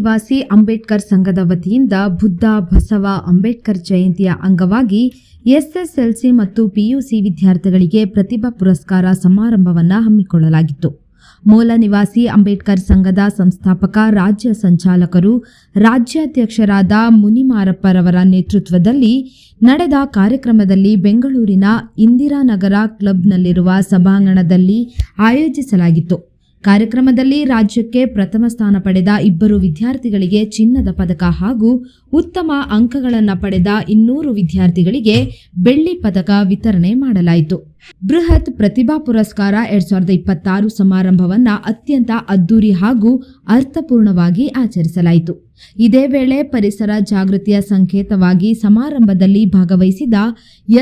ನಿವಾಸಿ ಅಂಬೇಡ್ಕರ್ ಸಂಘದ ವತಿಯಿಂದ ಬುದ್ಧ ಬಸವ ಅಂಬೇಡ್ಕರ್ ಜಯಂತಿಯ ಅಂಗವಾಗಿ ಎಸ್ಎಸ್ಎಲ್ಸಿ ಮತ್ತು ಪಿಯುಸಿ ವಿದ್ಯಾರ್ಥಿಗಳಿಗೆ ಪ್ರತಿಭಾ ಪುರಸ್ಕಾರ ಸಮಾರಂಭವನ್ನು ಹಮ್ಮಿಕೊಳ್ಳಲಾಗಿತ್ತು. ಮೂಲ ನಿವಾಸಿ ಅಂಬೇಡ್ಕರ್ ಸಂಘದ ಸಂಸ್ಥಾಪಕ ರಾಜ್ಯ ಸಂಚಾಲಕರು ರಾಜ್ಯಾಧ್ಯಕ್ಷರಾದ ಮುನಿಮಾರಪ್ಪರವರ ನೇತೃತ್ವದಲ್ಲಿ ನಡೆದ ಕಾರ್ಯಕ್ರಮದಲ್ಲಿ ಬೆಂಗಳೂರಿನ ಇಂದಿರಾನಗರ ಕ್ಲಬ್ನಲ್ಲಿರುವ ಸಭಾಂಗಣದಲ್ಲಿ ಆಯೋಜಿಸಲಾಗಿತ್ತು. ಕಾರ್ಯಕ್ರಮದಲ್ಲಿ ರಾಜ್ಯಕ್ಕೆ ಪ್ರಥಮ ಸ್ಥಾನ ಪಡೆದ 2 ವಿದ್ಯಾರ್ಥಿಗಳಿಗೆ ಚಿನ್ನದ ಪದಕ ಹಾಗೂ ಉತ್ತಮ ಅಂಕಗಳನ್ನು ಪಡೆದ 200 ವಿದ್ಯಾರ್ಥಿಗಳಿಗೆ ಬೆಳ್ಳಿ ಪದಕ ವಿತರಣೆ ಮಾಡಲಾಯಿತು. ಬೃಹತ್ ಪ್ರತಿಭಾ ಪುರಸ್ಕಾರ 2026 ಸಮಾರಂಭವನ್ನು ಅತ್ಯಂತ ಅದ್ದೂರಿ ಹಾಗೂ ಅರ್ಥಪೂರ್ಣವಾಗಿ ಆಚರಿಸಲಾಯಿತು. ಇದೇ ವೇಳೆ ಪರಿಸರ ಜಾಗೃತಿಯ ಸಂಕೇತವಾಗಿ ಸಮಾರಂಭದಲ್ಲಿ ಭಾಗವಹಿಸಿದ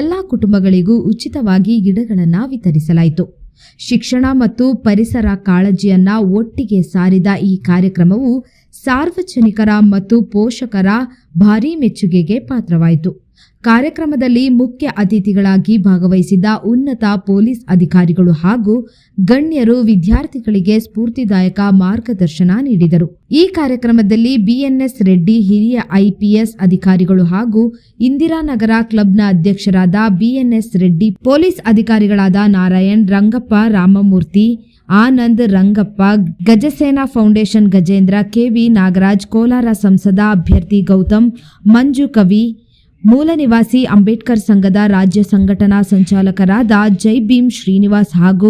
ಎಲ್ಲಾ ಕುಟುಂಬಗಳಿಗೂ ಉಚಿತವಾಗಿ ಗಿಡಗಳನ್ನು ವಿತರಿಸಲಾಯಿತು. ಶಿಕ್ಷಣ ಮತ್ತು ಪರಿಸರ ಕಾಳಜಿಯನ್ನ ಒಟ್ಟಿಗೆ ಸಾರಿದ ಈ ಕಾರ್ಯಕ್ರಮವು ಸಾರ್ವಜನಿಕರ ಮತ್ತು ಪೋಷಕರ ಭಾರೀ ಮೆಚ್ಚುಗೆಗೆ ಪಾತ್ರವಾಯಿತು. ಕಾರ್ಯಕ್ರಮದಲ್ಲಿ ಮುಖ್ಯ ಅತಿಥಿಗಳಾಗಿ ಭಾಗವಹಿಸಿದ ಉನ್ನತ ಪೊಲೀಸ್ ಅಧಿಕಾರಿಗಳು ಹಾಗೂ ಗಣ್ಯರು ವಿದ್ಯಾರ್ಥಿಗಳಿಗೆ ಸ್ಫೂರ್ತಿದಾಯಕ ಮಾರ್ಗದರ್ಶನ ನೀಡಿದರು. ಈ ಕಾರ್ಯಕ್ರಮದಲ್ಲಿ ಬಿಎನ್ಎಸ್ ರೆಡ್ಡಿ ಹಿರಿಯ ಐಪಿಎಸ್ ಅಧಿಕಾರಿಗಳು ಹಾಗೂ ಇಂದಿರಾನಗರ ಕ್ಲಬ್ನ ಅಧ್ಯಕ್ಷರಾದ ಬಿಎನ್ಎಸ್ ರೆಡ್ಡಿ, ಪೊಲೀಸ್ ಅಧಿಕಾರಿಗಳಾದ ನಾರಾಯಣ್, ರಂಗಪ್ಪ, ರಾಮಮೂರ್ತಿ, ಆನಂದ್, ರಂಗಪ್ಪ, ಗಜಸೇನಾ ಫೌಂಡೇಶನ್ ಗಜೇಂದ್ರ, ಕೆವಿ ನಾಗರಾಜ್, ಕೋಲಾರ ಸಂಸದ ಅಭ್ಯರ್ಥಿ ಗೌತಮ್, ಮಂಜು ಕವಿ, ಮೂಲ ನಿವಾಸಿ ಅಂಬೇಡ್ಕರ್ ಸಂಘದ ರಾಜ್ಯ ಸಂಘಟನಾ ಸಂಚಾಲಕರಾದ ಜೈ ಭೀಮ್ ಶ್ರೀನಿವಾಸ್ ಹಾಗೂ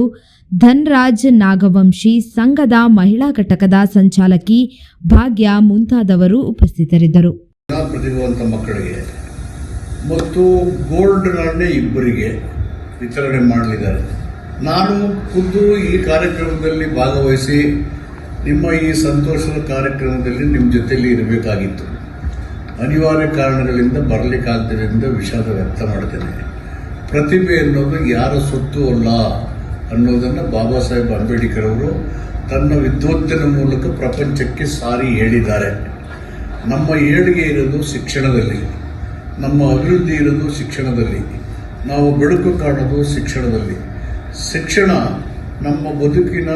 ಧನ್ರಾಜ್ ನಾಗವಂಶಿ, ಸಂಘದ ಮಹಿಳಾ ಘಟಕದ ಸಂಚಾಲಕಿ ಭಾಗ್ಯ ಮುಂತಾದವರು ಉಪಸ್ಥಿತರಿದ್ದರು. ಪ್ರತಿಭಾವಂತ ಮಕ್ಕಳಿಗೆ ಮತ್ತು ಗೋಲ್ಡ್ ನಾಣ್ಯ 2 ವಿತರಣೆ ಮಾಡಲಿದ್ದಾರೆ. ನಾನು ಖುದ್ದು ಈ ಕಾರ್ಯಕ್ರಮದಲ್ಲಿ ಭಾಗವಹಿಸಿ ನಿಮ್ಮ ಈ ಸಂತೋಷದ ಕಾರ್ಯಕ್ರಮದಲ್ಲಿ ನಿಮ್ಮ ಜೊತೆಯಲ್ಲಿ ಇರಬೇಕಾಗಿತ್ತು. ಅನಿವಾರ್ಯ ಕಾರಣಗಳಿಂದ ಬರಲಿಕ್ಕಾಗದಿದ್ದರಿಂದ ವಿಷಾದ ವ್ಯಕ್ತ ಮಾಡ್ತೇನೆ. ಪ್ರತಿಭೆ ಅನ್ನೋದು ಯಾರ ಸೊತ್ತು ಅಲ್ಲ ಅನ್ನೋದನ್ನು ಬಾಬಾ ಸಾಹೇಬ್ ಅಂಬೇಡ್ಕರ್ ಅವರು ತನ್ನ ವಿದ್ವತ್ತಿನ ಮೂಲಕ ಪ್ರಪಂಚಕ್ಕೆ ಸಾರಿ ಹೇಳಿದ್ದಾರೆ. ನಮ್ಮ ಏಳಿಗೆ ಇರೋದು ಶಿಕ್ಷಣದಲ್ಲಿ, ನಮ್ಮ ಅಭಿವೃದ್ಧಿ ಇರೋದು ಶಿಕ್ಷಣದಲ್ಲಿ, ನಾವು ಬೆಳಕು ಕಾಣೋದು ಶಿಕ್ಷಣದಲ್ಲಿ. ಶಿಕ್ಷಣ ನಮ್ಮ ಬದುಕಿನ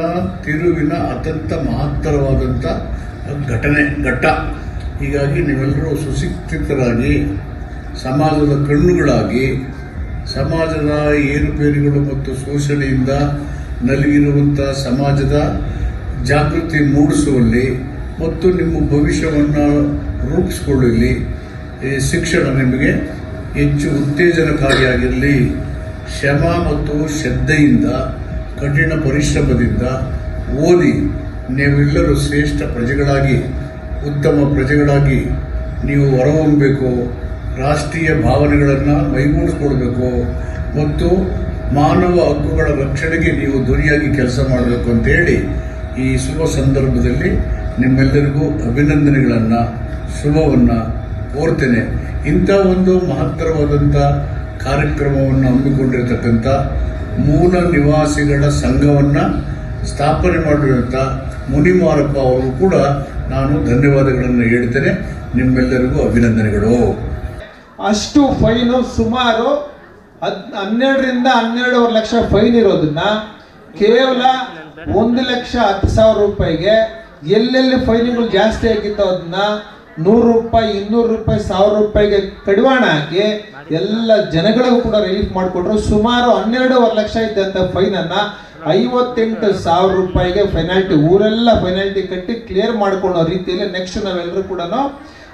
ತಿರುವಿನ ಅತ್ಯಂತ ಮಹತ್ತರವಾದಂಥ ಘಟ್ಟ. ಹೀಗಾಗಿ ನೀವೆಲ್ಲರೂ ಸುಶಿಕ್ಷಿತರಾಗಿ ಸಮಾಜದ ಕಣ್ಣುಗಳಾಗಿ ಸಮಾಜದ ಏರುಪೇರುಗಳು ಮತ್ತು ಶೋಷಣೆಯಿಂದ ನಲುಗಿರುವಂಥ ಸಮಾಜದ ಜಾಗೃತಿ ಮೂಡಿಸುವಲ್ಲಿ ಮತ್ತು ನಿಮ್ಮ ಭವಿಷ್ಯವನ್ನು ರೂಪಿಸಿಕೊಳ್ಳಲಿ ಈ ಶಿಕ್ಷಣ ನಿಮಗೆ ಹೆಚ್ಚು ಉತ್ತೇಜನಕಾರಿಯಾಗಿರಲಿ. ಶ್ರಮ ಮತ್ತು ಶ್ರದ್ಧೆಯಿಂದ, ಕಠಿಣ ಪರಿಶ್ರಮದಿಂದ ಓದಿ ನೀವೆಲ್ಲರೂ ಶ್ರೇಷ್ಠ ಪ್ರಜೆಗಳಾಗಿ, ಉತ್ತಮ ಪ್ರಜೆಗಳಾಗಿ ನೀವು ಹೊರಹೊಮ್ಮಬೇಕು. ರಾಷ್ಟ್ರೀಯ ಭಾವನೆಗಳನ್ನು ಮೈಗೂಡಿಸ್ಕೊಳ್ಬೇಕು ಮತ್ತು ಮಾನವ ಹಕ್ಕುಗಳ ರಕ್ಷಣೆಗೆ ನೀವು ಧ್ವನಿಯಾಗಿ ಕೆಲಸ ಮಾಡಬೇಕು ಅಂತೇಳಿ ಈ ಶುಭ ಸಂದರ್ಭದಲ್ಲಿ ನಿಮ್ಮೆಲ್ಲರಿಗೂ ಅಭಿನಂದನೆಗಳನ್ನು, ಶುಭವನ್ನು ಕೋರ್ತೇನೆ. ಇಂಥ ಒಂದು ಮಹತ್ತರವಾದಂಥ ಕಾರ್ಯಕ್ರಮವನ್ನು ಹಮ್ಮಿಕೊಂಡಿರತಕ್ಕಂಥ ಮೂಲ ನಿವಾಸಿಗಳ ಸಂಘವನ್ನು ಸ್ಥಾಪನೆ ಮಾಡಿರುವಂಥ ಮುನಿಮಾರಪ್ಪ ಅವರು ಕೂಡ ನಾನು ಧನ್ಯವಾದಗಳನ್ನು ಹೇಳ್ತೇನೆ. ನಿಮ್ಮೆಲ್ಲರಿಗೂ ಅಭಿನಂದನೆಗಳು. ಅಷ್ಟು ಫೈನು ಸುಮಾರು 12ರಿಂದ 12.5 ಲಕ್ಷ ಫೈನ್ ಇರೋದನ್ನ ಕೇವಲ 1,10,000 ರೂಪಾಯಿಗೆ ಎಲ್ಲೆಲ್ಲಿ ಫೈನ್ಗಳು ಜಾಸ್ತಿ ಆಗಿತ್ತು ಅದನ್ನ 100 ರೂಪಾಯಿ, 200 ರೂಪಾಯಿ, 1000 ರೂಪಾಯಿಗೆ ಕಡಿವಾಣ ಹಾಕಿ ಎಲ್ಲ ಜನಗಳಿಗೂ ಕೂಡ ರಿಲೀಫ್ ಮಾಡಿಕೊಟ್ರು. ಸುಮಾರು 12.5 ಲಕ್ಷ ಇದ್ದಂಥ ಫೈನನ್ನು 58,000 ರೂಪಾಯಿಗೆ ಫೆನಾಲ್ಟಿ, ಊರೆಲ್ಲ ಫೆನಾಲ್ಟಿ ಕಟ್ಟಿ ಕ್ಲಿಯರ್ ಮಾಡ್ಕೊಳ್ಳೋ ರೀತಿಯಲ್ಲಿ ನೆಕ್ಸ್ಟ್ ನಾವೆಲ್ಲರೂ ಕೂಡ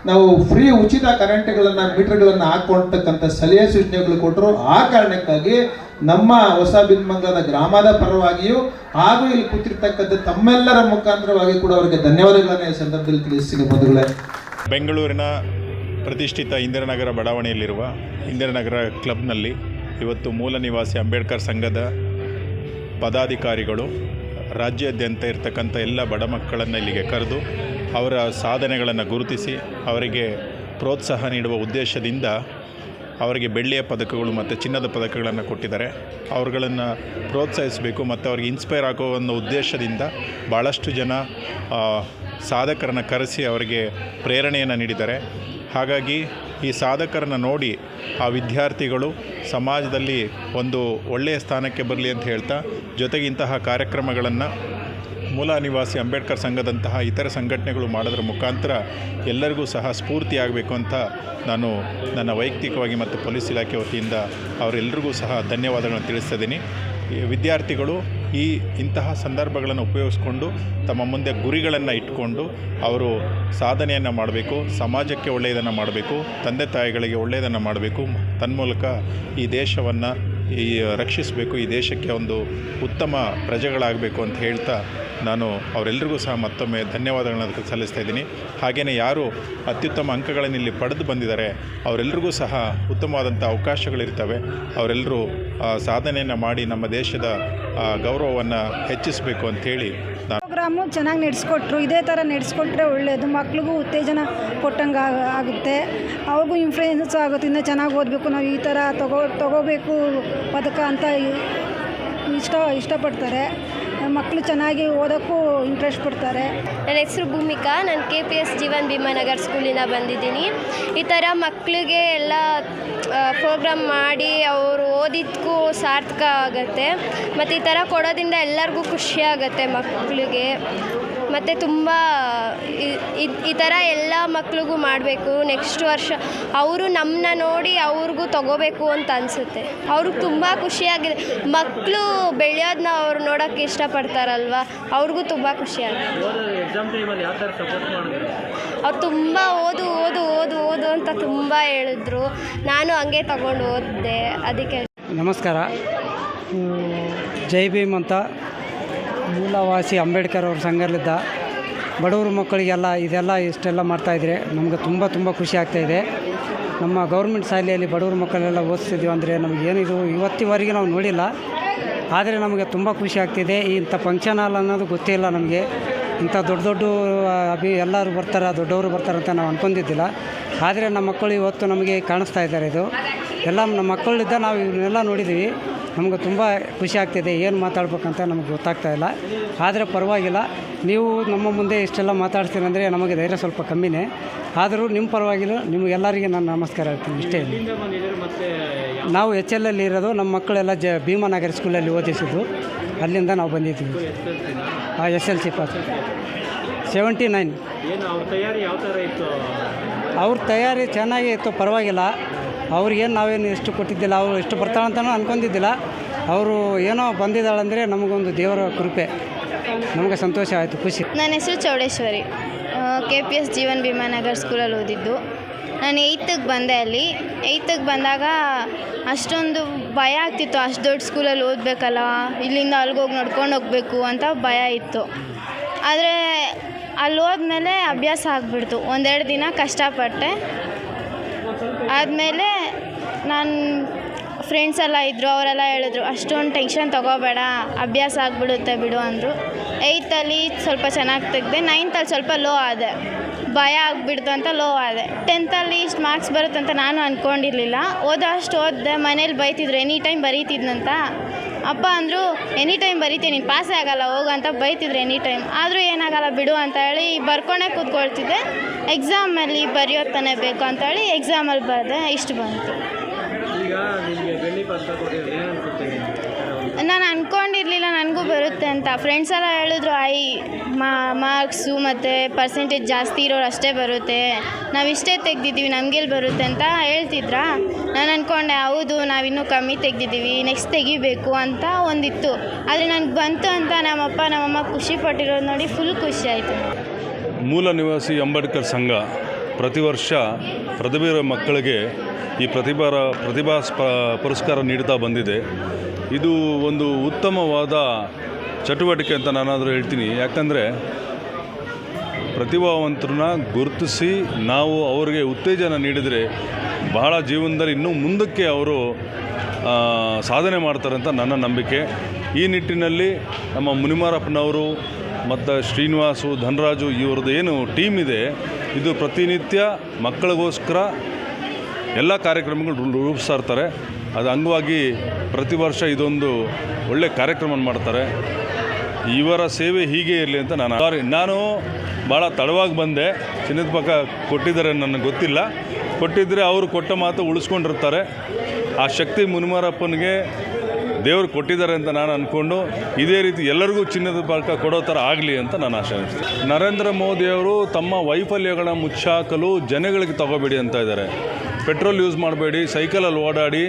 ನಾವು ಫ್ರೀ ಉಚಿತ ಕರೆಂಟ್ಗಳನ್ನು, ಮೀಟರ್ಗಳನ್ನು ಹಾಕೊಳ್ತಕ್ಕಂಥ ಸಲಹೆ ಸೂಚನೆಗಳು ಕೊಟ್ಟರು. ಆ ಕಾರಣಕ್ಕಾಗಿ ನಮ್ಮ ಹೊಸ ಬಿನ್ಮಂಗಲದ ಗ್ರಾಮದ ಪರವಾಗಿಯೂ ಹಾಗೂ ಇಲ್ಲಿ ಕೂತಿರ್ತಕ್ಕಂಥ ತಮ್ಮೆಲ್ಲರ ಮುಖಾಂತರವಾಗಿ ಕೂಡ ಅವರಿಗೆ ಧನ್ಯವಾದಗಳನ್ನು ಈ ಸಂದರ್ಭದಲ್ಲಿ ತಿಳಿಸ್ತೀನಿ. ಬಂಧುಗಳೇ, ಬೆಂಗಳೂರಿನ ಪ್ರತಿಷ್ಠಿತ ಇಂದಿರಾನಗರ ಬಡಾವಣೆಯಲ್ಲಿರುವ ಇಂದಿರಾನಗರ ಕ್ಲಬ್ನಲ್ಲಿ ಇವತ್ತು ಮೂಲ ನಿವಾಸಿ ಅಂಬೇಡ್ಕರ್ ಸಂಘದ ಪದಾಧಿಕಾರಿಗಳು ರಾಜ್ಯಾದ್ಯಂತ ಇರತಕ್ಕಂಥ ಎಲ್ಲ ಬಡ ಮಕ್ಕಳನ್ನು ಇಲ್ಲಿಗೆ ಕರೆದು ಅವರ ಸಾಧನೆಗಳನ್ನು ಗುರುತಿಸಿ ಅವರಿಗೆ ಪ್ರೋತ್ಸಾಹ ನೀಡುವ ಉದ್ದೇಶದಿಂದ ಅವರಿಗೆ ಬೆಳ್ಳಿಯ ಪದಕಗಳು ಮತ್ತು ಚಿನ್ನದ ಪದಕಗಳನ್ನು ಕೊಟ್ಟಿದ್ದಾರೆ. ಅವರುಗಳನ್ನು ಪ್ರೋತ್ಸಾಹಿಸಬೇಕು ಮತ್ತು ಅವರಿಗೆ ಇನ್ಸ್ಪೈರ್ ಆಗೋ ಒಂದು ಉದ್ದೇಶದಿಂದ ಭಾಳಷ್ಟು ಜನ ಸಾಧಕರನ್ನು ಕರೆಸಿ ಅವರಿಗೆ ಪ್ರೇರಣೆಯನ್ನು ನೀಡಿದ್ದಾರೆ. ಹಾಗಾಗಿ ಈ ಸಾಧಕರನ್ನು ನೋಡಿ ಆ ವಿದ್ಯಾರ್ಥಿಗಳು ಸಮಾಜದಲ್ಲಿ ಒಂದು ಒಳ್ಳೆಯ ಸ್ಥಾನಕ್ಕೆ ಬರಲಿ ಅಂತ ಹೇಳ್ತಾ, ಜೊತೆಗೆ ಇಂತಹ ಕಾರ್ಯಕ್ರಮಗಳನ್ನು ಮೂಲ ನಿವಾಸಿ ಅಂಬೇಡ್ಕರ್ ಸಂಘದಂತಹ ಇತರ ಸಂಘಟನೆಗಳು ಮಾಡೋದ್ರ ಮುಖಾಂತರ ಎಲ್ಲರಿಗೂ ಸಹ ಸ್ಫೂರ್ತಿಯಾಗಬೇಕು ಅಂತ ನಾನು ನನ್ನ ವೈಯಕ್ತಿಕವಾಗಿ ಮತ್ತು ಪೊಲೀಸ್ ಇಲಾಖೆ ವತಿಯಿಂದ ಅವರೆಲ್ಲರಿಗೂ ಸಹ ಧನ್ಯವಾದಗಳನ್ನು ತಿಳಿಸ್ತಾ ಇದ್ದೀನಿ. ವಿದ್ಯಾರ್ಥಿಗಳು ಇಂತಹ ಸಂದರ್ಭಗಳನ್ನು ಉಪಯೋಗಿಸ್ಕೊಂಡು ತಮ್ಮ ಮುಂದೆ ಗುರಿಗಳನ್ನು ಇಟ್ಕೊಂಡು ಅವರು ಸಾಧನೆಯನ್ನು ಮಾಡಬೇಕು, ಸಮಾಜಕ್ಕೆ ಒಳ್ಳೆಯದನ್ನು ಮಾಡಬೇಕು, ತಂದೆ ತಾಯಿಗಳಿಗೆ ಒಳ್ಳೆಯದನ್ನು ಮಾಡಬೇಕು, ತನ್ಮೂಲಕ ಈ ದೇಶವನ್ನು ರಕ್ಷಿಸಬೇಕು, ಈ ದೇಶಕ್ಕೆ ಒಂದು ಉತ್ತಮ ಪ್ರಜೆಗಳಾಗಬೇಕು ಅಂತ ಹೇಳ್ತಾ ನಾನು ಅವರೆಲ್ಲರಿಗೂ ಸಹ ಮತ್ತೊಮ್ಮೆ ಧನ್ಯವಾದಗಳನ್ನು ಸಲ್ಲಿಸ್ತಾ ಇದ್ದೀನಿ. ಹಾಗೆಯೇ ಯಾರು ಅತ್ಯುತ್ತಮ ಅಂಕಗಳನ್ನು ಇಲ್ಲಿ ಪಡೆದು ಬಂದಿದ್ದಾರೆ ಅವರೆಲ್ಲರಿಗೂ ಸಹ ಉತ್ತಮವಾದಂಥ ಅವಕಾಶಗಳಿರ್ತವೆ. ಅವರೆಲ್ಲರೂ ಸಾಧನೆಯನ್ನು ಮಾಡಿ ನಮ್ಮ ದೇಶದ ಗೌರವವನ್ನು ಹೆಚ್ಚಿಸಬೇಕು ಅಂಥೇಳಿ ಪ್ರೋಗ್ರಾಮು ಚೆನ್ನಾಗಿ ನಡೆಸ್ಕೊಟ್ರು. ಇದೇ ಥರ ನಡೆಸ್ಕೊಟ್ರೆ ಒಳ್ಳೆಯದು. ಮಕ್ಳಿಗೂ ಉತ್ತೇಜನ ಕೊಟ್ಟಂಗೆ ಆಗುತ್ತೆ, ಅವ್ರಿಗೂ ಇನ್ಫ್ಲೂಯೆನ್ಸ್ ಆಗುತ್ತೆ. ಇನ್ನೂ ಚೆನ್ನಾಗಿ ಓದಬೇಕು, ನಾವು ಈ ಥರ ತಗೋಬೇಕು ಪದಕ ಅಂತ ಇಷ್ಟಪಡ್ತಾರೆ. ಮಕ್ಕಳು ಚೆನ್ನಾಗಿ ಓದೋಕ್ಕೂ ಇಂಟ್ರೆಸ್ಟ್ ಪಡ್ತಾರೆ. ನನ್ನ ಹೆಸರು ಭೂಮಿಕಾ, ನಾನು KPS ಜೀವನ್ ಭೀಮಾನಗರ್ ಸ್ಕೂಲಿಂದ ಬಂದಿದ್ದೀನಿ. ಈ ಥರ ಮಕ್ಕಳಿಗೆ ಎಲ್ಲ ಪ್ರೋಗ್ರಾಮ್ ಮಾಡಿ ಅವರು ಓದಿದ್ದಕ್ಕೂ ಸಾರ್ಥಕ ಆಗುತ್ತೆ. ಮತ್ತು ಈ ಥರ ಕೊಡೋದ್ರಿಂದ ಎಲ್ಲರಿಗೂ ಖುಷಿ ಆಗುತ್ತೆ ಮಕ್ಕಳಿಗೆ. ಮತ್ತು ತುಂಬ ಈ ಥರ ಎಲ್ಲ ಮಕ್ಳಿಗೂ ಮಾಡಬೇಕು. ನೆಕ್ಸ್ಟ್ ವರ್ಷ ಅವರು ನಮ್ಮನ್ನ ನೋಡಿ ಅವ್ರಿಗೂ ತಗೋಬೇಕು ಅಂತ ಅನಿಸುತ್ತೆ. ಅವ್ರಿಗೆ ತುಂಬ ಖುಷಿಯಾಗಿದೆ. ಮಕ್ಕಳು ಬೆಳೆಯೋದನ್ನ ಅವ್ರು ನೋಡೋಕ್ಕೆ ಇಷ್ಟಪಡ್ತಾರಲ್ವ, ಅವ್ರಿಗೂ ತುಂಬ ಖುಷಿಯಾಗಿದೆ. ಅವ್ರು ತುಂಬ ಓದು ಓದು ಓದು ಓದು ಅಂತ ತುಂಬ ಹೇಳಿದ್ರು. ನಾನು ಹಂಗೆ ತಗೊಂಡು ಓದಿದೆ. ಅದಕ್ಕೆ ನಮಸ್ಕಾರ. ಜೈ ಭೀಮ್ ಅಂತ ಮೂಲವಾಸಿ ಅಂಬೇಡ್ಕರ್ ಅವ್ರ ಸಂಘದಲ್ಲಿದ್ದ ಬಡವರು ಮಕ್ಕಳಿಗೆಲ್ಲ ಇದೆಲ್ಲ ಇಷ್ಟೆಲ್ಲ ಮಾಡ್ತಾಯಿದ್ರೆ ನಮಗೆ ತುಂಬ ಖುಷಿ ಆಗ್ತಾಯಿದೆ. ನಮ್ಮ ಗೌರ್ಮೆಂಟ್ ಶಾಲೆಯಲ್ಲಿ ಬಡವ್ರ ಮಕ್ಕಳೆಲ್ಲ ಓದಿಸ್ತಿದ್ದೀವಿ ಅಂದರೆ ನಮಗೇನಿದು ಇವತ್ತಿವರೆಗೆ ನಾವು ನೋಡಿಲ್ಲ. ಆದರೆ ನಮಗೆ ತುಂಬ ಖುಷಿ ಆಗ್ತಿದೆ. ಇಂಥ ಫಂಕ್ಷನ್ ಹಾಲ್ ಅನ್ನೋದು ಗೊತ್ತಿಲ್ಲ ನಮಗೆ. ಇಂಥ ದೊಡ್ಡ ಎಲ್ಲರೂ ಬರ್ತಾರೆ, ದೊಡ್ಡವರು ಬರ್ತಾರೆ ಅಂತ ನಾವು ಅಂದ್ಕೊಂಡಿದ್ದಿಲ್ಲ. ಆದರೆ ನಮ್ಮ ಮಕ್ಕಳು ಇವತ್ತು ನಮಗೆ ಕಾಣಿಸ್ತಾ ಇದ್ದಾರೆ. ಇದು ಎಲ್ಲ ನಮ್ಮ ಮಕ್ಕಳಿದ್ದ ನಾವು ಇವನ್ನೆಲ್ಲ ನೋಡಿದ್ದೀವಿ. ನಮಗೆ ತುಂಬ ಖುಷಿ ಆಗ್ತಿದೆ. ಏನು ಮಾತಾಡ್ಬೇಕಂತ ನಮಗೆ ಗೊತ್ತಾಗ್ತಾ ಇಲ್ಲ. ಆದರೆ ಪರವಾಗಿಲ್ಲ, ನೀವು ನಮ್ಮ ಮುಂದೆ ಇಷ್ಟೆಲ್ಲ ಮಾತಾಡ್ತೀರಂದರೆ ನಮಗೆ ಧೈರ್ಯ ಸ್ವಲ್ಪ ಕಮ್ಮಿನೇ. ಆದರೂ ನಿಮ್ಮ ಪರವಾಗಿಲ್ಲ, ನಿಮಗೆಲ್ಲರಿಗೆ ನಾನು ನಮಸ್ಕಾರ ಹೇಳ್ತೀನಿ. ಇಷ್ಟೇ. ನಾವು HL ಇರೋದು. ನಮ್ಮ ಮಕ್ಕಳೆಲ್ಲ ಭೀಮಾನಗರ ಸ್ಕೂಲಲ್ಲಿ ಓದಿಸಿದ್ದು. ಅಲ್ಲಿಂದ ನಾವು ಬಂದಿದ್ದೀವಿ. SLC pass 79. ಅವ್ರ ತಯಾರಿ ಚೆನ್ನಾಗೇ ಇತ್ತು, ಪರವಾಗಿಲ್ಲ. ಅವ್ರಿಗೇನು ನಾವೇನು ಎಷ್ಟು ಕೊಟ್ಟಿದ್ದಿಲ್ಲ, ಅವರು ಎಷ್ಟು ಬರ್ತಾಳಂತನೂ ಅಂದ್ಕೊಂಡಿದ್ದಿಲ್ಲ. ಅವರು ಏನೋ ಬಂದಿದ್ದಾಳಂದರೆ ನಮಗೊಂದು ದೇವರ ಕೃಪೆ. ನಮಗೆ ಸಂತೋಷ ಆಯಿತು, ಖುಷಿ. ನನ್ನ ಹೆಸರು ಚೌಡೇಶ್ವರಿ, KPS ಜೀವನ್ ಭೀಮಾನಗರ್ ಸ್ಕೂಲಲ್ಲಿ ಓದಿದ್ದು. ನಾನು 8th ಬಂದೆ. ಅಲ್ಲಿ 8th ಬಂದಾಗ ಅಷ್ಟೊಂದು ಭಯ ಆಗ್ತಿತ್ತು. ಅಷ್ಟು ದೊಡ್ಡ ಸ್ಕೂಲಲ್ಲಿ ಓದಬೇಕಲ್ಲ, ಇಲ್ಲಿಂದ ಅಲ್ಲಿಗೋಗಿ ನಡ್ಕೊಂಡು ಹೋಗಬೇಕು ಅಂತ ಭಯ ಇತ್ತು. ಆದರೆ ಅಲ್ಲಿ ಹೋದ್ಮೇಲೆ ಅಭ್ಯಾಸ ಆಗಿಬಿಡ್ತು. 1-2 ದಿನ ಕಷ್ಟಪಟ್ಟೆ. ಆದಮೇಲೆ ನನ್ನ ಫ್ರೆಂಡ್ಸ್ ಎಲ್ಲ ಇದ್ದರು, ಅವರೆಲ್ಲ ಹೇಳಿದ್ರು ಅಷ್ಟೊಂದು ಟೆನ್ಷನ್ ತೊಗೋಬೇಡ, ಅಭ್ಯಾಸ ಆಗಿಬಿಡುತ್ತೆ ಬಿಡು ಅಂದರು. 8th ಸ್ವಲ್ಪ ಚೆನ್ನಾಗಿ ತೆಗೆದೆ. 9th ಸ್ವಲ್ಪ ಲೋ ಆದೆ, ಭಯ ಆಗಿಬಿಡ್ತು ಅಂತ ಲೋ ಆದೆ. 10th ಇಷ್ಟು ಮಾರ್ಕ್ಸ್ ಬರುತ್ತಂತ ನಾನು ಅಂದ್ಕೊಂಡಿರಲಿಲ್ಲ. ಓದೋಷ್ಟು ಓದಿದೆ. ಮನೇಲಿ ಬೈತಿದ್ರು, ಎನಿ ಟೈಮ್ ಬರೀತಿದ್ನಂತ. ಅಪ್ಪ ಅಂದರು, ಎನಿ ಟೈಮ್ ಬರೀತೀನಿ, ನೀನು ಪಾಸೇ ಆಗಲ್ಲ ಹೋಗು ಅಂತ ಬೈತಿದ್ರು ಎನಿ ಟೈಮ್. ಆದರೂ ಏನಾಗಲ್ಲ ಬಿಡು ಅಂತ ಹೇಳಿ ಬರ್ಕೊಂಡೇ ಕೂತ್ಕೊಳ್ತಿದ್ದೆ. ಎಕ್ಸಾಮಲ್ಲಿ ಬರೆಯೋದು ತಾನೇ ಬೇಕು ಅಂತೇಳಿ ಎಕ್ಸಾಮಲ್ಲಿ ಬರೆದೆ. ಇಷ್ಟು ಬಂತು. ನಾನು ಅಂದ್ಕೊಂಡಿರಲಿಲ್ಲ ನನಗೂ ಬರುತ್ತೆ ಅಂತ. ಫ್ರೆಂಡ್ಸ್ ಎಲ್ಲ ಹೇಳಿದ್ರು ಮಾರ್ಕ್ಸು ಮತ್ತು ಪರ್ಸೆಂಟೇಜ್ ಜಾಸ್ತಿ ಇರೋರು ಅಷ್ಟೇ ಬರುತ್ತೆ, ನಾವು ಇಷ್ಟೇ ತೆಗ್ದಿದ್ದೀವಿ, ನಮಗೆಲ್ಲಿ ಬರುತ್ತೆ ಅಂತ ಹೇಳ್ತಿದ್ರಾ. ನಾನು ಅಂದ್ಕೊಂಡೆ ಹೌದು, ನಾವಿನ್ನೂ ಕಮ್ಮಿ ತೆಗ್ದಿದ್ದೀವಿ, ನೆಕ್ಸ್ಟ್ ತೆಗಿಬೇಕು ಅಂತ ಒಂದಿತ್ತು. ಆದರೆ ನನಗೆ ಬಂತು ಅಂತ ನಮ್ಮಪ್ಪ ನಮ್ಮಮ್ಮ ಖುಷಿ ಪಟ್ಟಿರೋದು ನೋಡಿ ಫುಲ್ ಖುಷಿ ಆಯಿತು. ಮೂಲ ನಿವಾಸಿ ಅಂಬೇಡ್ಕರ್ ಸಂಘ ಪ್ರತಿ ವರ್ಷ ಪ್ರತಿಭೆ ಮಕ್ಕಳಿಗೆ ಈ ಪ್ರತಿಭಾ ಪುರಸ್ಕಾರ ನೀಡ್ತಾ ಬಂದಿದೆ. ಇದು ಒಂದು ಉತ್ತಮವಾದ ಚಟುವಟಿಕೆ ಅಂತ ನಾನಾದರೂ ಹೇಳ್ತೀನಿ. ಯಾಕಂದರೆ ಪ್ರತಿಭಾವಂತರನ್ನ ಗುರುತಿಸಿ ನಾವು ಅವರಿಗೆ ಉತ್ತೇಜನ ನೀಡಿದರೆ ಬಹಳ ಜೀವನದಲ್ಲಿ ಇನ್ನೂ ಮುಂದಕ್ಕೆ ಅವರು ಸಾಧನೆ ಮಾಡ್ತಾರೆ ಅಂತ ನನ್ನ ನಂಬಿಕೆ. ಈ ನಿಟ್ಟಿನಲ್ಲಿ ನಮ್ಮ ಮುನಿಮಾರಪ್ಪನವರು ಮತ್ತು ಶ್ರೀನಿವಾಸು, ಧನರಾಜು ಇವ್ರದ್ದು ಏನು ಟೀಮ್ ಇದೆ, ಇದು ಪ್ರತಿನಿತ್ಯ ಮಕ್ಕಳಿಗೋಸ್ಕರ ಎಲ್ಲ ಕಾರ್ಯಕ್ರಮಗಳು ರೂಪಿಸ್ತಾ ಇರ್ತಾರೆ. ಅದು ಅಂಗವಾಗಿ ಪ್ರತಿ ವರ್ಷ ಇದೊಂದು ಒಳ್ಳೆಯ ಕಾರ್ಯಕ್ರಮ ಮಾಡ್ತಾರೆ. ಇವರ ಸೇವೆ ಹೀಗೆ ಇರಲಿ ಅಂತ ನಾನು ಭಾಳ ತಡವಾಗಿ ಬಂದೆ. ಚಿನ್ನದ ಪಕ್ಕ ಕೊಟ್ಟಿದ್ದಾರೆ, ನನಗೆ ಗೊತ್ತಿಲ್ಲ. ಕೊಟ್ಟಿದ್ದರೆ ಅವರು ಕೊಟ್ಟ ಮಾತು ಉಳಿಸ್ಕೊಂಡಿರ್ತಾರೆ. ಆ ಶಕ್ತಿ ಮುನಿಮಾರಪ್ಪನಿಗೆ ದೇವರು ಕೊಟ್ಟಿದ್ದಾರೆ ಅಂತ ನಾನು ಅಂದ್ಕೊಂಡು ಇದೇ ರೀತಿ ಎಲ್ಲರಿಗೂ ಚಿನ್ನದ ಪದಕ ಕೊಡೋ ಥರ ಆಗಲಿ ಅಂತ ನಾನು ಆಶಿಸ್ತೀನಿ. ನರೇಂದ್ರ ಮೋದಿಯವರು ತಮ್ಮ ವೈಫಲ್ಯಗಳನ್ನ ಮುಚ್ಚಾಕಲು ಜನಗಳಿಗೆ ತಗೋಬೇಡಿ ಅಂತ ಇದ್ದಾರೆ. ಪೆಟ್ರೋಲ್ ಯೂಸ್ ಮಾಡಬೇಡಿ, ಸೈಕಲಲ್ಲಿ ಓಡಾಡಿ,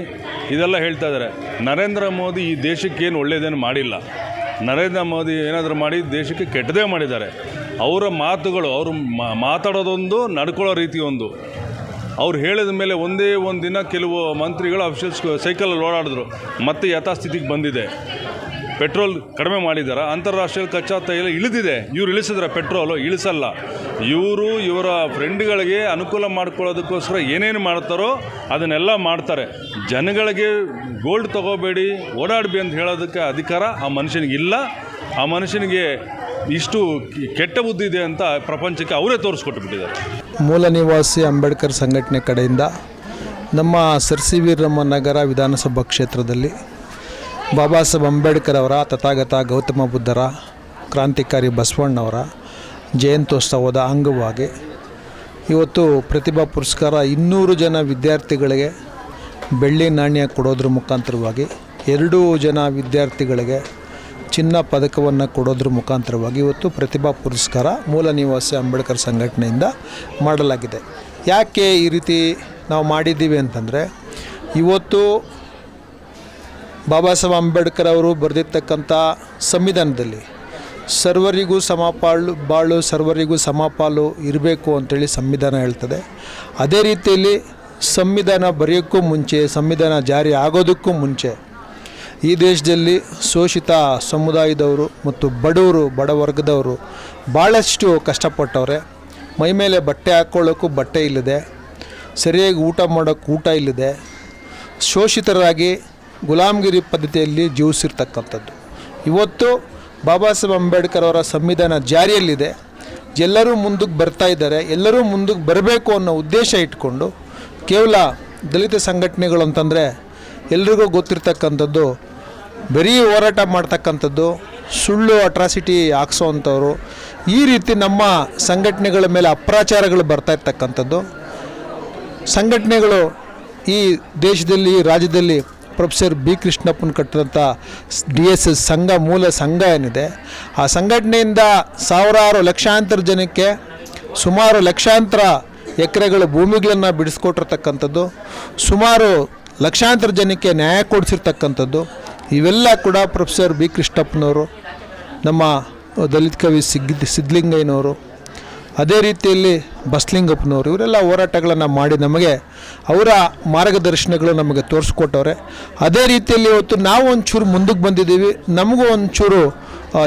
ಇದೆಲ್ಲ ಹೇಳ್ತಾ ಇದ್ದಾರೆ. ನರೇಂದ್ರ ಮೋದಿ ಈ ದೇಶಕ್ಕೇನು ಒಳ್ಳೆಯದೇನು ಮಾಡಿಲ್ಲ. ನರೇಂದ್ರ ಮೋದಿ ಏನಾದರೂ ಮಾಡಿ ದೇಶಕ್ಕೆ ಕೆಟ್ಟದೇ ಮಾಡಿದ್ದಾರೆ. ಅವರ ಮಾತುಗಳು, ಅವರು ಮಾತಾಡೋದೊಂದು, ನಡ್ಕೊಳ್ಳೋ ರೀತಿ ಒಂದು. ಅವ್ರು ಹೇಳಿದ ಮೇಲೆ ಒಂದೇ ಒಂದು ದಿನ ಕೆಲವು ಮಂತ್ರಿಗಳು ಅಫಿಷಿಯಲ್ಸ್ ಸೈಕಲಲ್ಲಿ ಓಡಾಡಿದ್ರು, ಮತ್ತೆ ಯಥಾಸ್ಥಿತಿಗೆ ಬಂದಿದೆ. ಪೆಟ್ರೋಲ್ ಕಡಿಮೆ ಮಾಡಿದ್ದಾರೆ. ಅಂತಾರಾಷ್ಟ್ರೀಯ ಕಚ್ಚಾ ತೈಲ ಇಳಿದಿದೆ. ಇವ್ರು ಇಳಿಸಿದ್ರೆ ಪೆಟ್ರೋಲು ಇಳಿಸಲ್ಲ. ಇವರು ಇವರ ಫ್ರೆಂಡ್ಗಳಿಗೆ ಅನುಕೂಲ ಮಾಡ್ಕೊಳ್ಳೋದಕ್ಕೋಸ್ಕರ ಏನೇನು ಮಾಡ್ತಾರೋ ಅದನ್ನೆಲ್ಲ ಮಾಡ್ತಾರೆ. ಜನಗಳಿಗೆ ಗೋಲ್ಡ್ ತೊಗೋಬೇಡಿ, ಓಡಾಡಬೇಡಿ ಅಂತ ಹೇಳೋದಕ್ಕೆ ಅಧಿಕಾರ ಆ ಮನುಷ್ಯನಿಗಿಲ್ಲ. ಆ ಮನುಷ್ಯನಿಗೆ ಇಷ್ಟು ಕೆಟ್ಟ ಬುದ್ಧಿ ಇದೆ ಅಂತ ಪ್ರಪಂಚಕ್ಕೆ ಅವರೇ ತೋರಿಸ್ಕೊಟ್ಟು ಬಿಟ್ಟಿದ್ದಾರೆ. ಮೂಲ ನಿವಾಸಿ ಅಂಬೇಡ್ಕರ್ ಸಂಘಟನೆ ಕಡೆಯಿಂದ ನಮ್ಮ ಸರ್ಸಿ ವೀರಮ್ಮ ನಗರ ವಿಧಾನಸಭಾ ಕ್ಷೇತ್ರದಲ್ಲಿ ಬಾಬಾ ಸಾಹೇಬ್ ಅಂಬೇಡ್ಕರ್ ಅವರ, ತಥಾಗತ ಗೌತಮ ಬುದ್ಧರ, ಕ್ರಾಂತಿಕಾರಿ ಬಸವಣ್ಣವರ ಜಯಂತ್ಯೋತ್ಸವದ ಅಂಗವಾಗಿ ಇವತ್ತು ಪ್ರತಿಭಾ ಪುರಸ್ಕಾರ 200 ಜನ ವಿದ್ಯಾರ್ಥಿಗಳಿಗೆ ಬೆಳ್ಳಿ ನಾಣ್ಯ ಕೊಡೋದ್ರ ಮುಖಾಂತರವಾಗಿ 2 ಜನ ವಿದ್ಯಾರ್ಥಿಗಳಿಗೆ ಚಿನ್ನ ಪದಕವನ್ನು ಕೊಡೋದ್ರ ಮುಖಾಂತರವಾಗಿ ಇವತ್ತು ಪ್ರತಿಭಾ ಪುರಸ್ಕಾರ ಮೂಲ ನಿವಾಸಿ ಅಂಬೇಡ್ಕರ್ ಸಂಘಟನೆಯಿಂದ ಮಾಡಲಾಗಿದೆ. ಯಾಕೆ ಈ ರೀತಿ ನಾವು ಮಾಡಿದ್ದೀವಿ ಅಂತಂದರೆ, ಇವತ್ತು ಬಾಬಾ ಸಾಹೇಬ್ ಅಂಬೇಡ್ಕರ್ ಅವರು ಬರೆದಿರ್ತಕ್ಕಂಥ ಸಂವಿಧಾನದಲ್ಲಿ ಸರ್ವರಿಗೂ ಬಾಳು ಸರ್ವರಿಗೂ ಸಮಪಾಲು ಇರಬೇಕು ಅಂತೇಳಿ ಸಂವಿಧಾನ ಹೇಳ್ತದೆ. ಅದೇ ರೀತಿಯಲ್ಲಿ ಸಂವಿಧಾನ ಬರೆಯೋಕ್ಕೂ ಮುಂಚೆ, ಸಂವಿಧಾನ ಜಾರಿ ಆಗೋದಕ್ಕೂ ಮುಂಚೆ ಈ ದೇಶದಲ್ಲಿ ಶೋಷಿತ ಸಮುದಾಯದವರು ಮತ್ತು ಬಡವರು, ಬಡವರ್ಗದವರು ಭಾಳಷ್ಟು ಕಷ್ಟಪಟ್ಟವ್ರೆ. ಮೈಮೇಲೆ ಬಟ್ಟೆ ಹಾಕ್ಕೊಳ್ಳೋಕ್ಕೂ ಬಟ್ಟೆ ಇಲ್ಲದೆ, ಸರಿಯಾಗಿ ಊಟ ಮಾಡೋಕ್ಕೆ ಊಟ ಇಲ್ಲದೆ, ಶೋಷಿತರಾಗಿ ಗುಲಾಮಗಿರಿ ಪದ್ಧತಿಯಲ್ಲಿ ಜೀವಿಸಿರ್ತಕ್ಕಂಥದ್ದು. ಇವತ್ತು ಬಾಬಾ ಸಾಹೇಬ್ ಅಂಬೇಡ್ಕರ್ ಅವರ ಸಂವಿಧಾನ ಜಾರಿಯಲ್ಲಿದೆ. ಎಲ್ಲರೂ ಮುಂದಕ್ಕೆ ಬರ್ತಾ ಇದ್ದಾರೆ. ಎಲ್ಲರೂ ಮುಂದಕ್ಕೆ ಬರಬೇಕು ಅನ್ನೋ ಉದ್ದೇಶ ಇಟ್ಕೊಂಡು ಕೇವಲ ದಲಿತ ಸಂಘಟನೆಗಳು ಅಂತಂದರೆ ಎಲ್ರಿಗೂ ಗೊತ್ತಿರ್ತಕ್ಕಂಥದ್ದು, ಬರೀ ಹೋರಾಟ ಮಾಡ್ತಕ್ಕಂಥದ್ದು, ಸುಳ್ಳು ಅಟ್ರಾಸಿಟಿ ಹಾಕ್ಸೋವಂಥವ್ರು, ಈ ರೀತಿ ನಮ್ಮ ಸಂಘಟನೆಗಳ ಮೇಲೆ ಅಪ್ರಾಚಾರಗಳು ಬರ್ತಾ ಇರ್ತಕ್ಕಂಥದ್ದು. ಸಂಘಟನೆಗಳು ಈ ದೇಶದಲ್ಲಿ, ರಾಜ್ಯದಲ್ಲಿ ಪ್ರೊಫೆಸರ್ ಬಿ ಕೃಷ್ಣಪ್ಪನ ಕಟ್ಟಿದಂಥ DSS ಸಂಘ, ಮೂಲ ಸಂಘ ಏನಿದೆ, ಆ ಸಂಘಟನೆಯಿಂದ ಸಾವಿರಾರು ಲಕ್ಷಾಂತರ ಜನಕ್ಕೆ ಸುಮಾರು ಲಕ್ಷಾಂತರ ಎಕರೆಗಳ ಭೂಮಿಗಳನ್ನು ಬಿಡಿಸ್ಕೊಟ್ಟಿರ್ತಕ್ಕಂಥದ್ದು, ಸುಮಾರು ಲಕ್ಷಾಂತರ ಜನಕ್ಕೆ ನ್ಯಾಯ ಕೊಡಿಸಿರ್ತಕ್ಕಂಥದ್ದು. ಇವೆಲ್ಲ ಕೂಡ ಪ್ರೊಫೆಸರ್ ಬಿ ಕೃಷ್ಣಪ್ಪನವರು, ನಮ್ಮ ದಲಿತ ಕವಿ ಸಿದ್ಧಲಿಂಗಯ್ಯನವರು, ಅದೇ ರೀತಿಯಲ್ಲಿ ಬಸಲಿಂಗಪ್ಪನವರು, ಇವರೆಲ್ಲ ಹೋರಾಟಗಳನ್ನು ಮಾಡಿ ನಮಗೆ ಅವರ ಮಾರ್ಗದರ್ಶನಗಳು ನಮಗೆ ತೋರಿಸ್ಕೊಟ್ಟವ್ರೆ. ಅದೇ ರೀತಿಯಲ್ಲಿ ಇವತ್ತು ನಾವು ಒಂಚೂರು ಮುಂದಕ್ಕೆ ಬಂದಿದ್ದೀವಿ. ನಮಗೂ ಒಂಚೂರು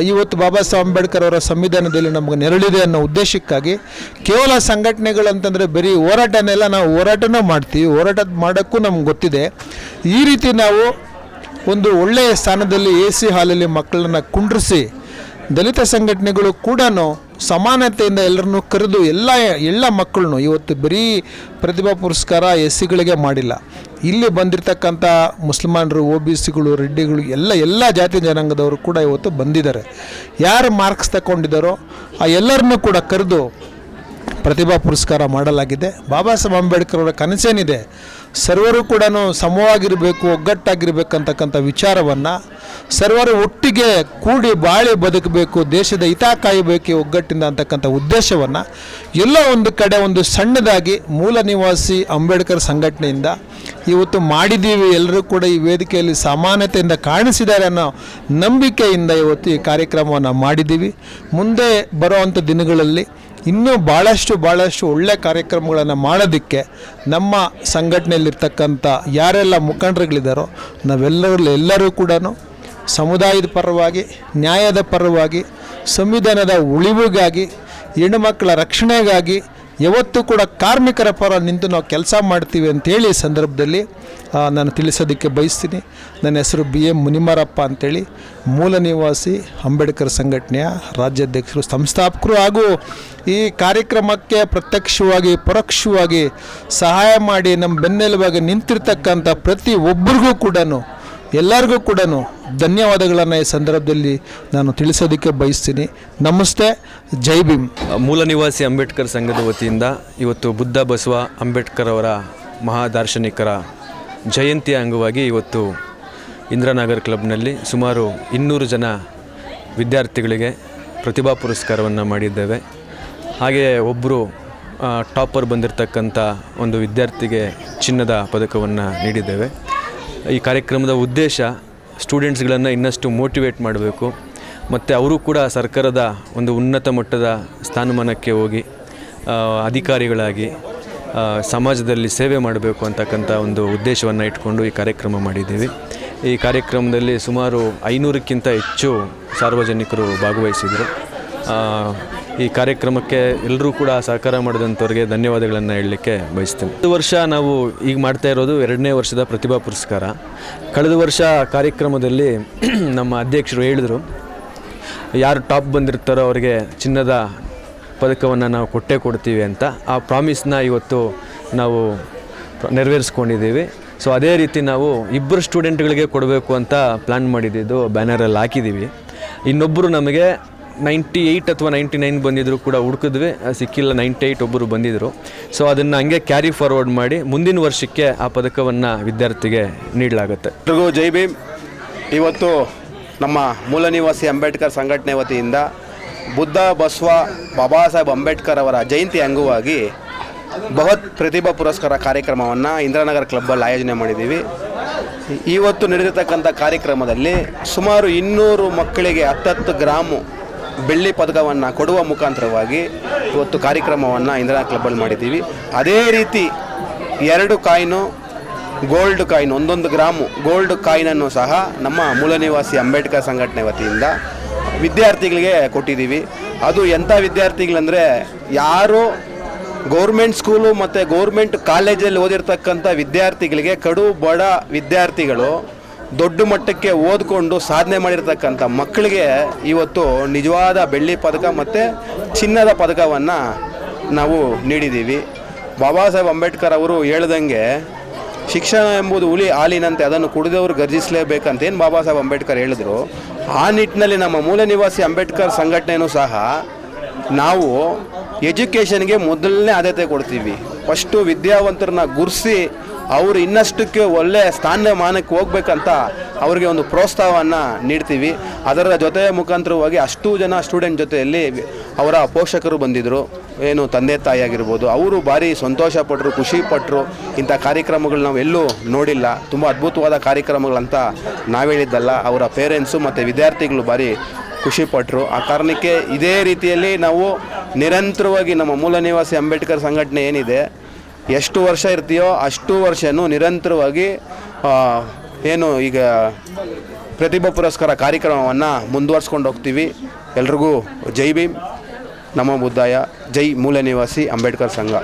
ಇವತ್ತು ಬಾಬಾ ಸಾಹೇಬ್ ಅಂಬೇಡ್ಕರ್ ಅವರ ಸಂವಿಧಾನದಲ್ಲಿ ನಮಗೆ ನೆರಳಿದೆ ಅನ್ನೋ ಉದ್ದೇಶಕ್ಕಾಗಿ ಕೇವಲ ಸಂಘಟನೆಗಳಂತಂದರೆ ಬರೀ ಹೋರಾಟನೆಲ್ಲ ನಾವು ಹೋರಾಟನೂ ಮಾಡ್ತೀವಿ. ಹೋರಾಟ ಮಾಡೋಕ್ಕೂ ನಮ್ಗೆ ಗೊತ್ತಿದೆ. ಈ ರೀತಿ ನಾವು ಒಂದು ಒಳ್ಳೆಯ ಸ್ಥಾನದಲ್ಲಿ AC ಹಾಲಲ್ಲಿ ಮಕ್ಕಳನ್ನು ಕುಂಡ್ರಿಸಿ, ದಲಿತ ಸಂಘಟನೆಗಳು ಕೂಡ ಸಮಾನತೆಯಿಂದ ಎಲ್ಲರನ್ನೂ ಕರೆದು ಎಲ್ಲ ಮಕ್ಕಳನ್ನು ಇವತ್ತು ಬರೀ ಪ್ರತಿಭಾ ಪುರಸ್ಕಾರ SCಗಳಿಗೆ ಮಾಡಿಲ್ಲ. ಇಲ್ಲಿ ಬಂದಿರತಕ್ಕಂಥ ಮುಸಲ್ಮಾನರು, OBCಗಳು, ರೆಡ್ಡಿಗಳು, ಎಲ್ಲ ಜಾತಿ ಜನಾಂಗದವರು ಕೂಡ ಇವತ್ತು ಬಂದಿದ್ದಾರೆ. ಯಾರು ಮಾರ್ಕ್ಸ್ ತಗೊಂಡಿದ್ದಾರೋ ಆ ಎಲ್ಲರನ್ನೂ ಕೂಡ ಕರೆದು ಪ್ರತಿಭಾ ಪುರಸ್ಕಾರ ಮಾಡಲಾಗಿದೆ. ಬಾಬಾ ಸಾಹೇಬ್ ಅಂಬೇಡ್ಕರ್ ಅವರ ಕನಸೇನಿದೆ, ಸರ್ವರು ಕೂಡ ಸಮವಾಗಿರಬೇಕು, ಒಗ್ಗಟ್ಟಾಗಿರ್ಬೇಕಂತಕ್ಕಂಥ ವಿಚಾರವನ್ನು, ಸರ್ವರು ಒಟ್ಟಿಗೆ ಕೂಡಿ ಬಾಳಿ ಬದುಕಬೇಕು, ದೇಶದ ಹಿತ ಕಾಯಬೇಕು ಒಗ್ಗಟ್ಟಿಂದ ಅಂತಕ್ಕಂಥ ಉದ್ದೇಶವನ್ನು ಎಲ್ಲೋ ಒಂದು ಕಡೆ ಒಂದು ಸಣ್ಣದಾಗಿ ಮೂಲ ನಿವಾಸಿ ಅಂಬೇಡ್ಕರ್ ಸಂಘಟನೆಯಿಂದ ಇವತ್ತು ಮಾಡಿದ್ದೀವಿ. ಎಲ್ಲರೂ ಕೂಡ ಈ ವೇದಿಕೆಯಲ್ಲಿ ಸಮಾನತೆಯಿಂದ ಕಾಣಿಸಿದ್ದಾರೆ ಅನ್ನೋ ನಂಬಿಕೆಯಿಂದ ಇವತ್ತು ಈ ಕಾರ್ಯಕ್ರಮವನ್ನು ಮಾಡಿದ್ದೀವಿ. ಮುಂದೆ ಬರುವಂಥ ದಿನಗಳಲ್ಲಿ ಇನ್ನೂ ಭಾಳಷ್ಟು ಒಳ್ಳೆಯ ಕಾರ್ಯಕ್ರಮಗಳನ್ನು ಮಾಡೋದಕ್ಕೆ ನಮ್ಮ ಸಂಘಟನೆಯಲ್ಲಿರ್ತಕ್ಕಂಥ ಯಾರೆಲ್ಲ ಮುಖಂಡರುಗಳಿದ್ದಾರೋ ನಾವೆಲ್ಲರೂ ಕೂಡ ಸಮುದಾಯದ ಪರವಾಗಿ, ನ್ಯಾಯದ ಪರವಾಗಿ, ಸಂವಿಧಾನದ ಉಳಿವಿಗಾಗಿ, ಹೆಣ್ಣುಮಕ್ಕಳ ರಕ್ಷಣೆಗಾಗಿ ಯಾವತ್ತೂ ಕೂಡ ಕಾರ್ಮಿಕರ ಪರ ನಿಂತು ನಾವು ಕೆಲಸ ಮಾಡ್ತೀವಿ ಅಂತೇಳಿ ಸಂದರ್ಭದಲ್ಲಿ ನಾನು ತಿಳಿಸೋದಕ್ಕೆ ಬಯಸ್ತೀನಿ. ನನ್ನ ಹೆಸರು BM ಮುನಿಮಾರಪ್ಪ ಅಂತೇಳಿ, ಮೂಲ ನಿವಾಸಿ ಅಂಬೇಡ್ಕರ್ ಸಂಘಟನೆಯ ರಾಜ್ಯಾಧ್ಯಕ್ಷರು, ಸಂಸ್ಥಾಪಕರು ಹಾಗೂ ಈ ಕಾರ್ಯಕ್ರಮಕ್ಕೆ ಪ್ರತ್ಯಕ್ಷವಾಗಿ ಪರೋಕ್ಷವಾಗಿ ಸಹಾಯ ಮಾಡಿ ನಮ್ಮ ಬೆನ್ನೆಲುಬಾಗಿ ನಿಂತಿರ್ತಕ್ಕಂಥ ಪ್ರತಿ ಒಬ್ಬರಿಗೂ ಕೂಡ, ಎಲ್ಲರಿಗೂ ಕೂಡ ಧನ್ಯವಾದಗಳನ್ನು ಈ ಸಂದರ್ಭದಲ್ಲಿ ನಾನು ತಿಳಿಸೋದಕ್ಕೆ ಬಯಸ್ತೀನಿ. ನಮಸ್ತೆ, ಜೈ ಭೀಮ್. ಮೂಲ ನಿವಾಸಿ ಅಂಬೇಡ್ಕರ್ ಸಂಘದ ವತಿಯಿಂದ ಇವತ್ತು ಬುದ್ಧ ಬಸವ ಅಂಬೇಡ್ಕರ್ ಅವರ ಮಹಾದಾರ್ಶನಿಕರ ಜಯಂತಿಯ ಅಂಗವಾಗಿ ಇವತ್ತು ಇಂದಿರಾನಗರ್ ಕ್ಲಬ್ನಲ್ಲಿ ಸುಮಾರು 200 ಜನ ವಿದ್ಯಾರ್ಥಿಗಳಿಗೆ ಪ್ರತಿಭಾ ಪುರಸ್ಕಾರವನ್ನು ಮಾಡಿದ್ದೇವೆ. ಹಾಗೆಯೇ ಒಬ್ಬರು ಟಾಪರ್ ಬಂದಿರತಕ್ಕಂಥ ಒಂದು ವಿದ್ಯಾರ್ಥಿಗೆ ಚಿನ್ನದ ಪದಕವನ್ನು ನೀಡಿದ್ದೇವೆ. ಈ ಕಾರ್ಯಕ್ರಮದ ಉದ್ದೇಶ ಸ್ಟೂಡೆಂಟ್ಸ್ಗಳನ್ನು ಇನ್ನಷ್ಟು ಮೋಟಿವೇಟ್ ಮಾಡಬೇಕು ಮತ್ತು ಅವರು ಕೂಡ ಸರ್ಕಾರದ ಒಂದು ಉನ್ನತ ಮಟ್ಟದ ಸ್ಥಾನಮಾನಕ್ಕೆ ಹೋಗಿ ಅಧಿಕಾರಿಗಳಾಗಿ ಸಮಾಜದಲ್ಲಿ ಸೇವೆ ಮಾಡಬೇಕು ಅಂತಕ್ಕಂಥ ಒಂದು ಉದ್ದೇಶವನ್ನು ಇಟ್ಕೊಂಡು ಈ ಕಾರ್ಯಕ್ರಮ ಮಾಡಿದ್ದೀವಿ. ಈ ಕಾರ್ಯಕ್ರಮದಲ್ಲಿ ಸುಮಾರು 500ಕ್ಕಿಂತ ಹೆಚ್ಚು ಸಾರ್ವಜನಿಕರು ಭಾಗವಹಿಸಿದರು. ಈ ಕಾರ್ಯಕ್ರಮಕ್ಕೆ ಎಲ್ಲರೂ ಕೂಡ ಸಹಕಾರ ಮಾಡಿದಂಥವ್ರಿಗೆ ಧನ್ಯವಾದಗಳನ್ನು ಹೇಳಲಿಕ್ಕೆ ಬಯಸ್ತೇನೆ. ಕಳೆದ ವರ್ಷ ನಾವು ಈಗ ಮಾಡ್ತಾ ಇರೋದು 2ನೇ ವರ್ಷದ ಪ್ರತಿಭಾ ಪುರಸ್ಕಾರ. ಕಳೆದ ವರ್ಷ ಕಾರ್ಯಕ್ರಮದಲ್ಲಿ ನಮ್ಮ ಅಧ್ಯಕ್ಷರು ಹೇಳಿದರು, ಯಾರು ಟಾಪ್ ಬಂದಿರ್ತಾರೋ ಅವರಿಗೆ ಚಿನ್ನದ ಪದಕವನ್ನು ನಾವು ಕೊಟ್ಟೇ ಕೊಡ್ತೀವಿ ಅಂತ. ಆ ಪ್ರಾಮಿಸ್ನ ಇವತ್ತು ನಾವು ನೆರವೇರಿಸ್ಕೊಂಡಿದ್ದೀವಿ. ಸೊ ಅದೇ ರೀತಿ ನಾವು 2 ಸ್ಟೂಡೆಂಟ್ಗಳಿಗೆ ಕೊಡಬೇಕು ಅಂತ ಪ್ಲ್ಯಾನ್ ಮಾಡಿದ್ದು ಬ್ಯಾನರಲ್ಲಿ ಹಾಕಿದ್ದೀವಿ. ಇನ್ನೊಬ್ಬರು ನಮಗೆ 98 ಅಥವಾ 99 ಬಂದಿದ್ದರು ಕೂಡ ಹುಡುಕಿದ್ವಿ, ಸಿಕ್ಕಿಲ್ಲ. 98 ಒಬ್ಬರು ಬಂದಿದ್ದರು. ಸೊ ಅದನ್ನು ಹಂಗೆ ಕ್ಯಾರಿ ಫಾರ್ವರ್ಡ್ ಮಾಡಿ ಮುಂದಿನ ವರ್ಷಕ್ಕೆ ಆ ಪದಕವನ್ನು ವಿದ್ಯಾರ್ಥಿಗೆ ನೀಡಲಾಗುತ್ತೆ. ಎಲ್ರಿಗೂ ಜೈ ಭೀಮ್. ಇವತ್ತು ನಮ್ಮ ಮೂಲ ನಿವಾಸಿ ಅಂಬೇಡ್ಕರ್ ಸಂಘಟನೆ ವತಿಯಿಂದ ಬುದ್ಧ ಬಸವ ಬಾಬಾ ಸಾಹೇಬ್ ಅಂಬೇಡ್ಕರ್ ಅವರ ಜಯಂತಿ ಅಂಗವಾಗಿ ಬೃಹತ್ ಪ್ರತಿಭಾ ಪುರಸ್ಕಾರ ಕಾರ್ಯಕ್ರಮವನ್ನು ಇಂದಿರಾನಗರ್ ಕ್ಲಬ್ಬಲ್ಲಿ ಆಯೋಜನೆ ಮಾಡಿದ್ದೀವಿ. ಇವತ್ತು ನಡೆದಿರ್ತಕ್ಕಂಥ ಕಾರ್ಯಕ್ರಮದಲ್ಲಿ ಸುಮಾರು 200 ಮಕ್ಕಳಿಗೆ 10 ಗ್ರಾಮು ಬೆಳ್ಳಿ ಪದಕವನ್ನು ಕೊಡುವ ಮುಖಾಂತರವಾಗಿ ಇವತ್ತು ಕಾರ್ಯಕ್ರಮವನ್ನು ಇಂದಿರಾನಗರ್ ಕ್ಲಬ್ಬಲ್ಲಿ ಮಾಡಿದ್ದೀವಿ. ಅದೇ ರೀತಿ 2 coin gold coin, 1 gram gold ಕಾಯಿನನ್ನು ಸಹ ನಮ್ಮ ಮೂಲ ನಿವಾಸಿ ಅಂಬೇಡ್ಕರ್ ಸಂಘಟನೆ ವತಿಯಿಂದ ವಿದ್ಯಾರ್ಥಿಗಳಿಗೆ ಕೊಟ್ಟಿದ್ದೀವಿ. ಅದು ಎಂಥ ವಿದ್ಯಾರ್ಥಿಗಳಂದರೆ, ಯಾರು ಗೌರ್ಮೆಂಟ್ ಸ್ಕೂಲು ಮತ್ತು ಗೌರ್ಮೆಂಟ್ ಕಾಲೇಜಲ್ಲಿ ಓದಿರ್ತಕ್ಕಂಥ ವಿದ್ಯಾರ್ಥಿಗಳಿಗೆ, ಕಡು ಬಡ ವಿದ್ಯಾರ್ಥಿಗಳು ದೊಡ್ಡ ಮಟ್ಟಕ್ಕೆ ಓದಿಕೊಂಡು ಸಾಧನೆ ಮಾಡಿರ್ತಕ್ಕಂಥ ಮಕ್ಕಳಿಗೆ ಇವತ್ತು ನಿಜವಾದ ಬೆಳ್ಳಿ ಪದಕ ಮತ್ತು ಚಿನ್ನದ ಪದಕವನ್ನು ನಾವು ನೀಡಿದ್ದೀವಿ. ಬಾಬಾ ಸಾಹೇಬ್ ಅಂಬೇಡ್ಕರ್ ಅವರು ಹೇಳ್ದಂಗೆ ಶಿಕ್ಷಣ ಎಂಬುದು ಹುಲಿ ಹಾಲಿನಂತೆ, ಅದನ್ನು ಕುಡಿದವರು ಗರ್ಜಿಸಲೇಬೇಕಂತ ಏನು ಬಾಬಾ ಸಾಹೇಬ್ ಅಂಬೇಡ್ಕರ್ ಹೇಳಿದ್ರು. ಆ ನಿಟ್ಟಿನಲ್ಲಿ ನಮ್ಮ ಮೂಲ ನಿವಾಸಿ ಅಂಬೇಡ್ಕರ್ ಸಂಘಟನೆಯೂ ಸಹ ನಾವು ಎಜುಕೇಷನ್ಗೆ ಮೊದಲನೇ ಆದ್ಯತೆ ಕೊಡ್ತೀವಿ. ಫಸ್ಟು ವಿದ್ಯಾವಂತರನ್ನ ಗುರುಸಿ ಅವರು ಇನ್ನಷ್ಟಕ್ಕೆ ಒಳ್ಳೆಯ ಸ್ಥಾನಮಾನಕ್ಕೆ ಹೋಗ್ಬೇಕಂತ ಅವರಿಗೆ ಒಂದು ಪ್ರೋತ್ಸಾಹವನ್ನು ನೀಡ್ತೀವಿ. ಅದರ ಜೊತೆ ಮುಖಾಂತರವಾಗಿ ಅಷ್ಟು ಜನ ಸ್ಟೂಡೆಂಟ್ ಜೊತೆಯಲ್ಲಿ ಅವರ ಪೋಷಕರು ಬಂದಿದ್ದರು, ಏನು ತಂದೆ ತಾಯಿ ಆಗಿರ್ಬೋದು. ಅವರು ಭಾರಿ ಸಂತೋಷಪಟ್ಟರು, ಖುಷಿಪಟ್ಟರು. ಇಂಥ ಕಾರ್ಯಕ್ರಮಗಳು ನಾವು ಎಲ್ಲೂ ನೋಡಿಲ್ಲ, ತುಂಬ ಅದ್ಭುತವಾದ ಕಾರ್ಯಕ್ರಮಗಳಂತ ನಾವು ಹೇಳಿದ್ದಲ್ಲ, ಅವರ ಪೇರೆಂಟ್ಸು ಮತ್ತು ವಿದ್ಯಾರ್ಥಿಗಳು ಭಾರಿ ಖುಷಿಪಟ್ಟರು. ಆ ಕಾರಣಕ್ಕೆ ಇದೇ ರೀತಿಯಲ್ಲಿ ನಾವು ನಿರಂತರವಾಗಿ ನಮ್ಮ ಮೂಲ ನಿವಾಸಿ ಅಂಬೇಡ್ಕರ್ ಸಂಘಟನೆ ಏನಿದೆ, ಎಷ್ಟು ವರ್ಷ ಇರ್ತೀಯೋ ಅಷ್ಟು ವರ್ಷವೂ ನಿರಂತರವಾಗಿ ಏನು ಈಗ ಪ್ರತಿಭಾ ಪುರಸ್ಕಾರ ಕಾರ್ಯಕ್ರಮವನ್ನು ಮುಂದುವರ್ಸ್ಕೊಂಡು ಹೋಗ್ತೀವಿ. ಎಲ್ರಿಗೂ ಜೈ ಭೀಮ್, ನಮೋ ಬುದ್ಧಾಯ, ಜೈ ಮೂಲ ನಿವಾಸಿ ಅಂಬೇಡ್ಕರ್ ಸಂಘ.